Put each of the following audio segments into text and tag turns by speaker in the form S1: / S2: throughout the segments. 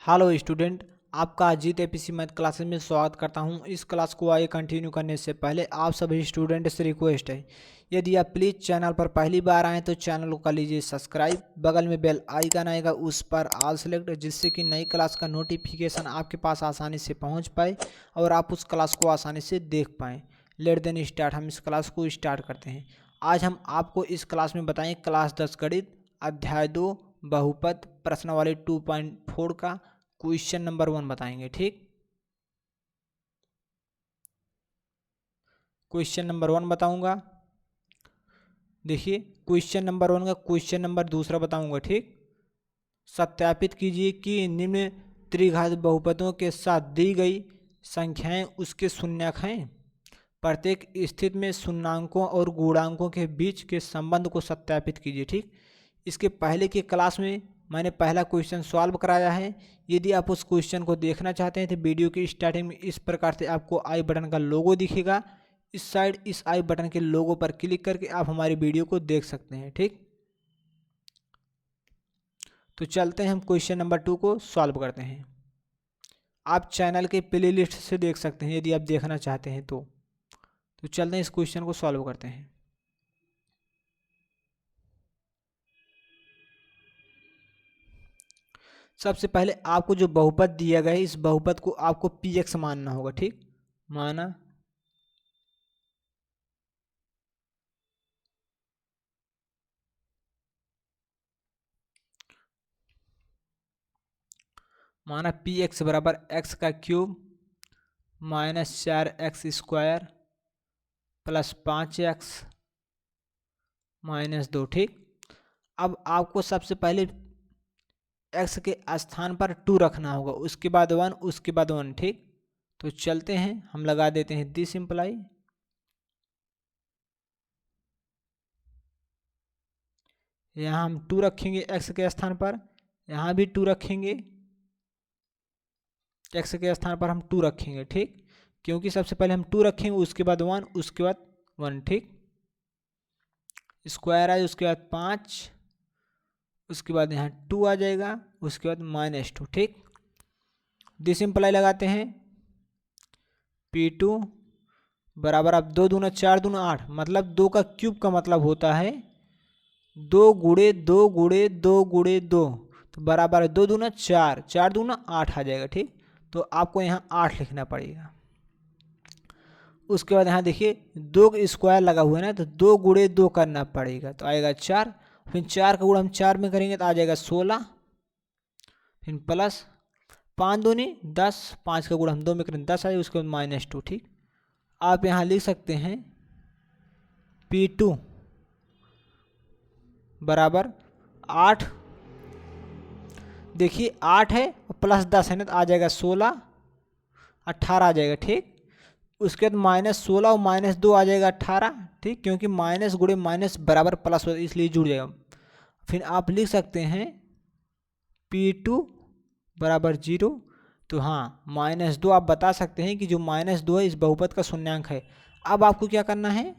S1: Hello student, आपका Ajit APC math classes में स्वागत करता हूं। इस क्लास को आगे कंटिन्यू करने से पहले आप सभी स्टूडेंट से रिक्वेस्ट है, यदि आप प्लीज़ चैनल पर पहली बार आएँ तो चैनल को कर लीजिए सब्सक्राइब। बगल में बेल आइकन आएगा, उस पर ऑल सेलेक्ट, जिससे कि नई क्लास का नोटिफिकेशन आपके पास आसानी से पहुँच पाए और आप उस क्लास को आसानी से देख पाएँ। लेट देन स्टार्ट, हम इस क्लास को स्टार्ट करते हैं। आज हम आपको इस क्लास में बताएँ क्लास 10 गणित अध्याय 2 बहुपद प्रश्नावली 2.4 का क्वेश्चन नंबर 1 बताएंगे। ठीक, क्वेश्चन नंबर 1 बताऊंगा। देखिए, क्वेश्चन नंबर 1 का क्वेश्चन नंबर दूसरा बताऊंगा। ठीक, सत्यापित कीजिए कि निम्न त्रिघात बहुपदों के साथ दी गई संख्याएं उसके शून्यक हैं। प्रत्येक स्थिति में शून्याङ्कों और गुणांकों के बीच के संबंध को सत्यापित कीजिए। ठीक, इसके पहले की क्लास में मैंने पहला क्वेश्चन सॉल्व कराया है। यदि आप उस क्वेश्चन को देखना चाहते हैं तो वीडियो की स्टार्टिंग में इस प्रकार से आपको आई बटन का लोगो दिखेगा। इस साइड इस आई बटन के लोगो पर क्लिक करके आप हमारी वीडियो को देख सकते हैं। ठीक, तो चलते हैं, हम क्वेश्चन नंबर 2 को सॉल्व करते हैं। आप चैनल के प्लेलिस्ट से देख सकते हैं यदि आप देखना चाहते हैं तो चलते हैं, इस क्वेश्चन को सॉल्व करते हैं। सबसे पहले आपको जो बहुपद दिया गया है, इस बहुपद को आपको px मानना होगा। ठीक, माना px बराबर x का cube minus 4x square plus 5x minus 2। ठीक, अब आपको सबसे पहले x के स्थान पर 2 रखना होगा, उसके बाद 1, उसके बाद 1। ठीक, तो चलते हैं, हम लगा देते हैं दिस इम्प्लाई। यहाँ हम 2 रखेंगे x के स्थान पर, यहाँ भी 2 रखेंगे, x के स्थान पर हम 2 रखेंगे। ठीक, क्योंकि सबसे पहले हम 2 रखेंगे, उसके बाद 1, उसके बाद 1। ठीक, स्क्वायर आए, उसके बाद 5, उसके बाद यहाँ 2 आ जाएगा, उसके बाद -2। ठीक, दिस इम्प्लाई लगाते हैं, P2 बराबर, अब 2 दूना 4 दूना 8, मतलब 2 का क्यूब का मतलब होता है 2 गुणे 2 गुणे 2 गुणे 2, तो बराबर 2 दूना 4, 4 दूना 8 आ जाएगा। ठीक, तो आपको यहाँ 8 लिखना पड़ेगा। उसके बाद यहाँ देखिए 2 स्क्वायर लगा हुआ है ना, तो 2 गुणे 2 करना पड़ेगा, तो आएगा 4। फिर 4 का गुणा हम 4 में करेंगे तो आ जाएगा 16, फिर प्लस 5 दूनी 10, 5 का गुणा हम 2 में करेंगे 10 आएगा, उसके बाद -2। ठीक, आप यहाँ लिख सकते हैं P2 बराबर 8, देखिए 8 है और प्लस 10 है ना, तो आ जाएगा 16, 18 आ जाएगा। ठीक, उसके बाद -16 और -2 आ जाएगा 18। ठीक, क्योंकि माइनस गुणे माइनस बराबर प्लस होता है, इसलिए जुड़ जाएगा। फिर आप लिख सकते हैं P2 बराबर 0। तो हाँ, -2 आप बता सकते हैं कि जो -2 है इस बहुपद का शून्यांक है। अब आपको क्या करना है,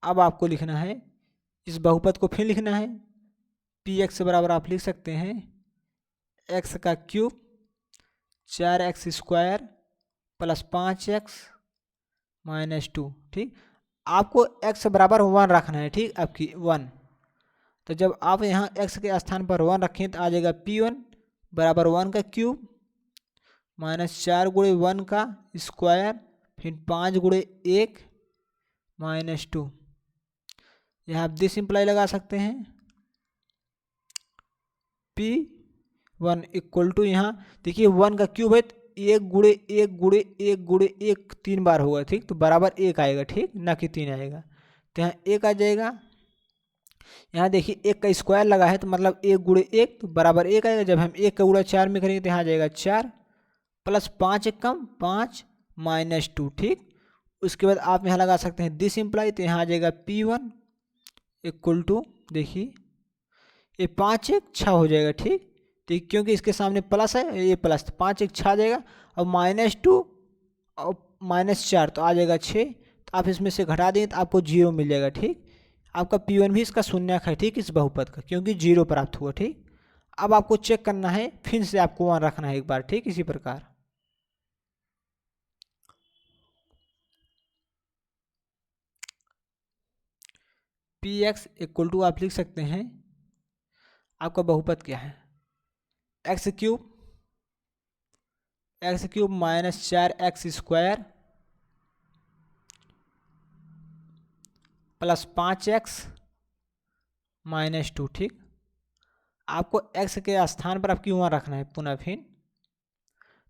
S1: अब आपको लिखना है इस बहुपद को, फिर लिखना है px बराबर, आप लिख सकते हैं x का cube 4x square plus 5x -2। ठीक, आपको x बराबर 1 रखना है। ठीक, आपकी 1, तो जब आप यहाँ x के स्थान पर 1 रखें तो आ जाएगा P1 बराबर 1 का क्यूब -4 गुणे 1 का स्क्वायर, फिर 5 गुणे 1 -2। यहाँ आप दिस इम्प्लाई लगा सकते हैं, P1 इक्वल टू, यहाँ देखिए 1 का क्यूब है तो 1 गुणे 1 गुणे 1 गुणे 1 3 बार होगा। ठीक, तो बराबर 1 आएगा। ठीक, ना कि 3 आएगा, तो यहाँ 1 आ जाएगा। यहाँ देखिए 1 का स्क्वायर लगा है तो मतलब 1 गुणे 1, तो बराबर 1 आएगा। जब हम 1 का गुणा 4 में करेंगे तो यहाँ आ जाएगा 4 प्लस 5 1 कम 5 -2। ठीक, उसके बाद आप यहाँ लगा सकते हैं दिस इम्प्लाई, तो यहाँ आ जाएगा P1 इक्वल टू, देखिए ये 5 1 6 हो जाएगा। ठीक, तो क्योंकि इसके सामने प्लस है, ये प्लस, तो 5 1 6 आ जाएगा, और -2 और -4 तो आ जाएगा 6। तो आप इसमें से घटा देंगे तो आपको 0 मिल जाएगा। ठीक, आपका P1 भी इसका शून्यक है, ठीक, इस बहुपद का, क्योंकि 0 प्राप्त हुआ, ठीक। अब आपको चेक करना है, फिर से आपको वहाँ रखना है एक बार, ठीक, इसी प्रकार। Px इक्वल टू आप लिख सकते हैं, आपका बहुपद क्या है, x cube minus 4x² plus 5x minus 2, ठीक। आपको x के स्थान पर आपकी वहाँ रखना है पुनः, फिर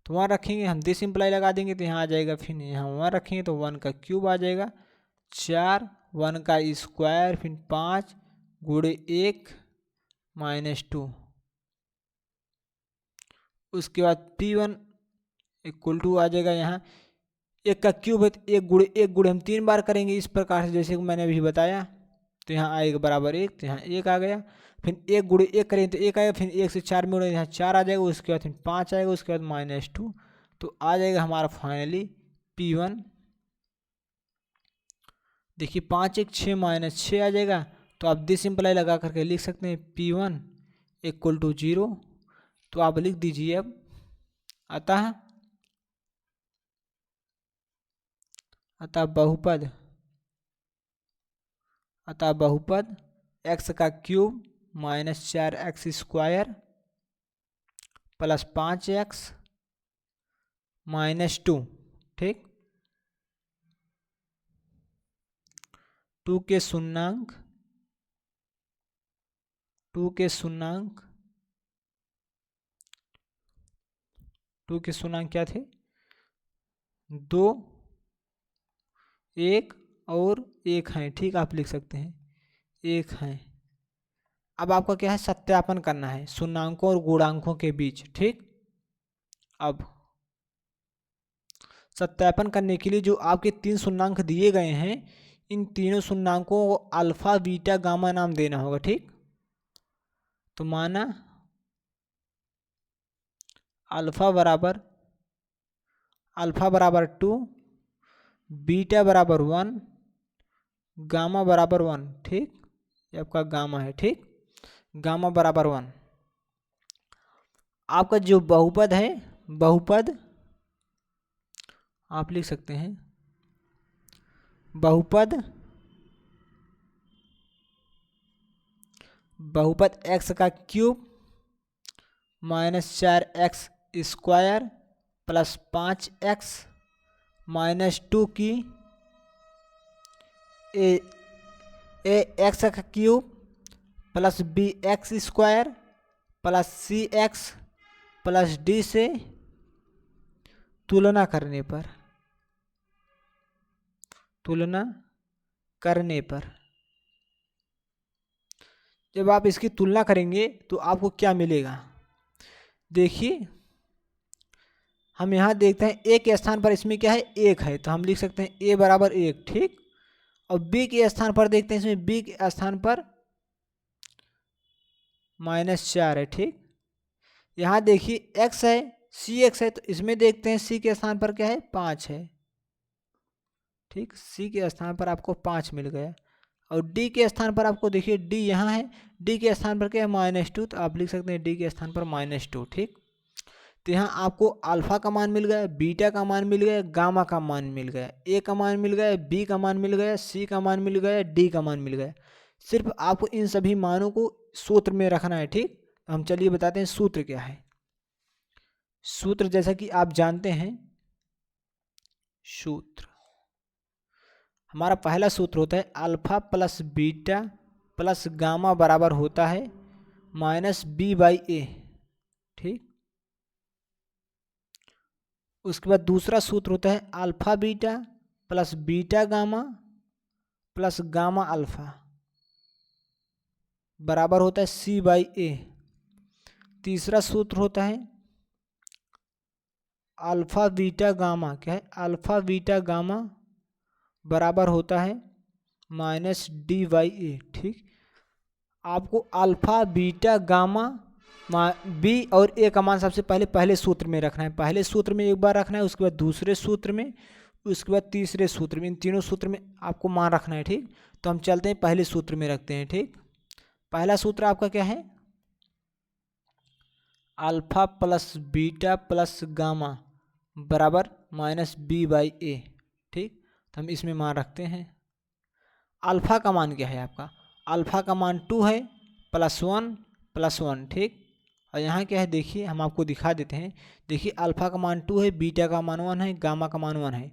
S1: तो वहाँ रखेंगे हम, दिस सिंप्लाई लगा देंगे तो यहाँ आ जाएगा, फिर यहाँ वहाँ रखेंगे तो 1 का क्यूब आ जाएगा, 4 1 का स्क्वायर, फिर 5 गुणे 1 माइनस 2। उसके बाद P1 इक्वल टू आ जाएगा, यहाँ 1 का क्यूब है तो 1 गुणे हम 3 बार करेंगे इस प्रकार से, जैसे मैंने अभी बताया। तो यहाँ आएगा बराबर 1, तो यहाँ 1 आ गया, फिर 1 गुणे 1 करेंगे तो 1 आएगा, फिर 1 से 4 में उड़े यहाँ 4 आ जाएगा, उसके बाद फिर 5 आएगा, उसके बाद माइनस 2। तो आ जाएगा हमारा फाइनली P1, देखिए 5 1 6 माइनस 6 आ जाएगा। तो आप दिस सिंप्लाई लगा करके लिख सकते हैं P1 इक्वल टू 0। तो आप लिख दीजिए अब, अतः बहुपद x का cube minus 4x² plus 5x minus 2, ठीक, 2 के शून्यंक क्या थे, 2 1 और 1 हैं, ठीक, आप लिख सकते हैं 1 हैं। अब आपका क्या है, सत्यापन करना है शून्याङ्कों और गुणांकों के बीच, ठीक। अब सत्यापन करने के लिए जो आपके 3 शून्याङ्क दिए गए हैं, इन तीनों शून्याङ्कों को अल्फा बीटा गामा नाम देना होगा, ठीक। तो माना अल्फा बराबर 2, बीटा बराबर 1, गामा बराबर 1, ठीक, ये आपका गामा है, ठीक, गामा बराबर 1। आपका जो बहुपद है, बहुपद आप लिख सकते हैं, बहुपद x का cube minus 4x² plus 5x minus 2 की x का cube plus bx² plus cx plus d से तुलना करने पर जब आप इसकी तुलना करेंगे तो आपको क्या मिलेगा, देखिए हम यहाँ देखते हैं a के स्थान पर इसमें क्या है, 1 है, तो हम लिख सकते हैं a बराबर 1, ठीक। और b के स्थान पर देखते हैं, इसमें b के स्थान पर -4 है, ठीक। यहाँ देखिए x है, cx है, तो इसमें देखते हैं c के स्थान पर क्या है, 5 है, ठीक, c के स्थान पर आपको 5 मिल गया। और d के स्थान पर आपको देखिए d यहाँ है, d के स्थान पर क्या है, -2, तो आप लिख सकते हैं d के स्थान पर -2, ठीक। तो यहाँ आपको अल्फा का मान मिल गया, बीटा का मान मिल गया, गामा का मान मिल गया, a का मान मिल गया, b का मान मिल गया, c का मान मिल गया, d का मान मिल गया। सिर्फ आपको इन सभी मानों को सूत्र में रखना है, ठीक। हम चलिए बताते हैं सूत्र क्या है। सूत्र जैसा कि आप जानते हैं, सूत्र हमारा पहला सूत्र होता है alpha plus beta plus gamma बराबर होता है -b/a, ठीक। उसके बाद दूसरा सूत्र होता है alpha beta plus beta gamma plus gamma alpha बराबर होता है c/a। तीसरा सूत्र होता है अल्फा बीटा गामा, क्या है, अल्फा बीटा गामा बराबर होता है -d/a, ठीक। आपको अल्फा बीटा गामा b और a का मान सबसे पहले सूत्र में रखना है, पहले सूत्र में एक बार रखना है, उसके बाद दूसरे सूत्र में, उसके बाद तीसरे सूत्र में, इन तीनों सूत्र में आपको मान रखना है, ठीक। तो हम चलते हैं पहले सूत्र में रखते हैं। ठीक, पहला सूत्र आपका क्या है, alpha plus beta plus gamma बराबर माइनस बी बाई ए। ठीक, तो हम इसमें मान रखते हैं। अल्फा का मान क्या है आपका, अल्फा का मान 2 है प्लस वन। ठीक, और यहाँ क्या है देखिए, हम आपको दिखा देते हैं। देखिए अल्फा का मान 2 है, बीटा का मान 1 है, गामा का मान 1 है।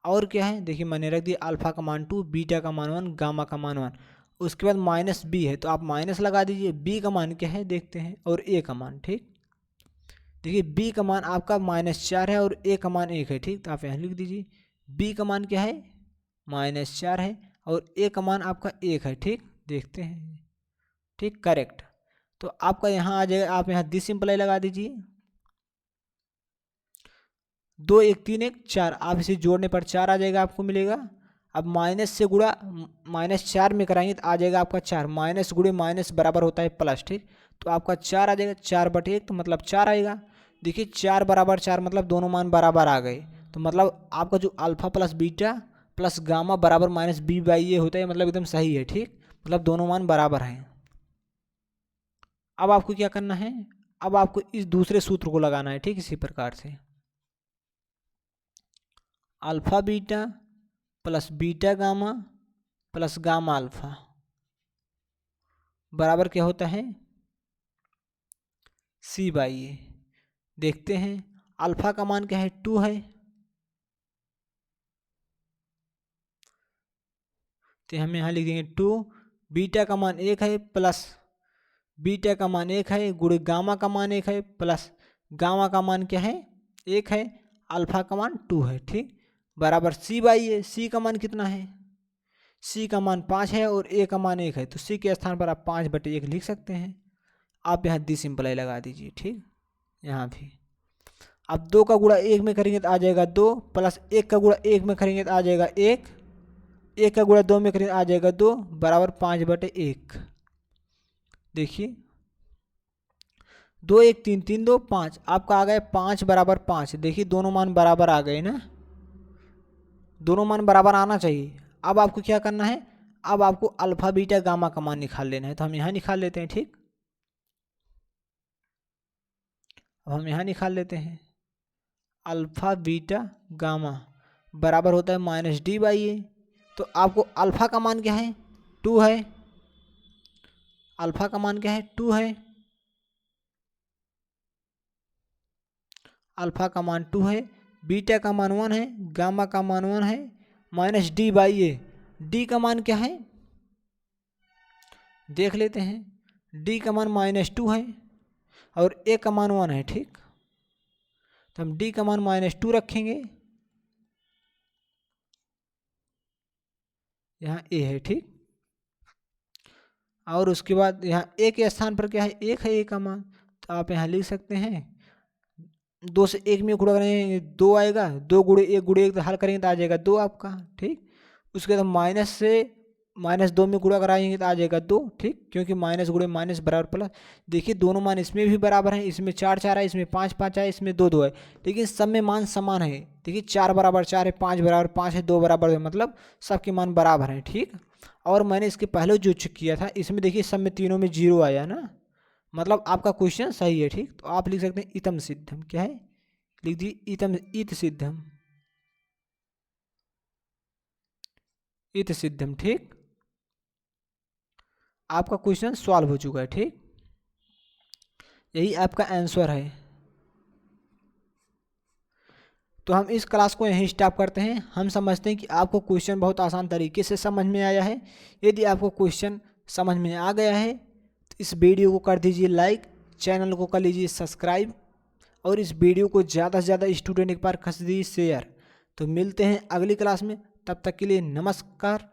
S1: और क्या है देखिए, मैंने रख दिया अल्फा का मान 2, बीटा का मान 1, गामा का मान 1। उसके बाद माइनस बी है, तो आप माइनस लगा दीजिए। बी का मान क्या है देखते हैं, और ए का मान। ठीक, देखिए बी का मान आपका -4 है और ए का मान 1 है। ठीक, तो आप यहाँ लिख दीजिए बी का मान क्या है -4 है और ए का मान आपका 1 है। ठीक, देखते हैं। ठीक, करेक्ट। तो आपका यहाँ आ जाएगा, आप यहाँ डिसिम्प्लाई लगा दीजिए। 2 1 3 1 4, आप इसे जोड़ने पर 4 आ जाएगा, आपको मिलेगा। अब माइनस से गुणा -4 में कराएंगे तो आ जाएगा आपका 4। माइनस गुणे माइनस बराबर होता है प्लस। ठीक, तो आपका 4 आ जाएगा, 4/1 तो मतलब 4 आएगा। देखिए 4 बराबर 4 मतलब दोनों मान बराबर आ गए। तो मतलब आपका जो alpha plus beta plus gamma बराबर माइनस बी बाई ए होता है, मतलब एकदम सही है। ठीक, मतलब दोनों मान बराबर हैं। अब आपको क्या करना है, अब आपको इस दूसरे सूत्र को लगाना है। ठीक, इसी प्रकार से alpha beta plus beta gamma plus gamma alpha बराबर क्या होता है, सी बाई ए। देखते हैं अल्फा का मान क्या है, 2 है, तो हम यहाँ लिख देंगे 2। बीटा का मान 1 है प्लस बीटा का मान 1 है गुणे गामा का मान 1 है प्लस गामा का मान क्या है 1 है, अल्फा का मान 2 है। ठीक, बराबर सी बाई ए। सी का मान कितना है, सी का मान 5 है और ए का मान 1 है, तो सी के स्थान पर आप 5/1 लिख सकते हैं। आप यहाँ डिसिम्प्लाई लगा दीजिए। ठीक, यहाँ भी अब 2 का गुणा 1 में करेंगे तो आ जाएगा 2 प्लस 1 का गुणा 1 में करेंगे तो आ जाएगा 1, 1 का गुणा 2 में करेंगे आ जाएगा 2 बराबर 5/1। देखिए 2 1 3 3 2 5, आपका आ गया 5 बराबर 5। देखिए दोनों मान बराबर आ गए ना, दोनों मान बराबर आना चाहिए। अब आपको क्या करना है, अब आपको अल्फा बीटा गामा का मान निकाल लेना है, तो हम यहाँ निकाल लेते हैं। ठीक, अब हम यहाँ निकाल लेते हैं अल्फा बीटा गामा बराबर होता है माइनस डी बाई ए। तो आपको अल्फा का मान क्या है, 2 है, अल्फा का मान क्या है 2 है, अल्फा का मान 2 है, बीटा का मान 1 है, गामा का मान 1 है, minus D by A. D का मान क्या है देख लेते हैं, डी का मान -2 है और ए का मान 1 है। ठीक, तो हम डी का मान -2 रखेंगे, यहाँ ए है। ठीक, और उसके बाद यहाँ ए के स्थान पर क्या है 1 है, ए का मान, तो आप यहाँ लिख सकते हैं 2 से 1 में गुणा करेंगे 2 आएगा, 2 गुणे 1 तो हल करेंगे तो आ जाएगा 2 आपका। ठीक, उसके बाद माइनस से -2 में गुणा कराएंगे तो आ जाएगा 2। ठीक, क्योंकि माइनस गुणे माइनस बराबर प्लस। देखिए दोनों मान इसमें भी बराबर हैं, इसमें 4 4 है, इसमें 5 5 है, इसमें 2 2 है, लेकिन सब में मान समान है। देखिए 4 बराबर 4 है, 5 बराबर 5 है, 2 बराबर है, मतलब सबके मान बराबर हैं। ठीक, और मैंने इसके पहले जो चेक किया था इसमें देखिए सब में तीनों में 0 आया ना, मतलब आपका क्वेश्चन सही है। ठीक, तो आप लिख सकते हैं इतम सिद्धम, क्या है लिख दीजिए इतम इत सिद्धम, इत सिद्धम। ठीक, आपका क्वेश्चन सॉल्व हो चुका है। ठीक, यही आपका आंसर है। तो हम इस क्लास को यहीं स्टॉप करते हैं। हम समझते हैं कि आपको क्वेश्चन बहुत आसान तरीके से समझ में आया है। यदि आपको क्वेश्चन समझ में आ गया है तो इस वीडियो को कर दीजिए लाइक, चैनल को कर लीजिए सब्सक्राइब और इस वीडियो को ज़्यादा से ज़्यादा स्टूडेंट के पास कर दीजिए शेयर। तो मिलते हैं अगली क्लास में, तब तक के लिए नमस्कार।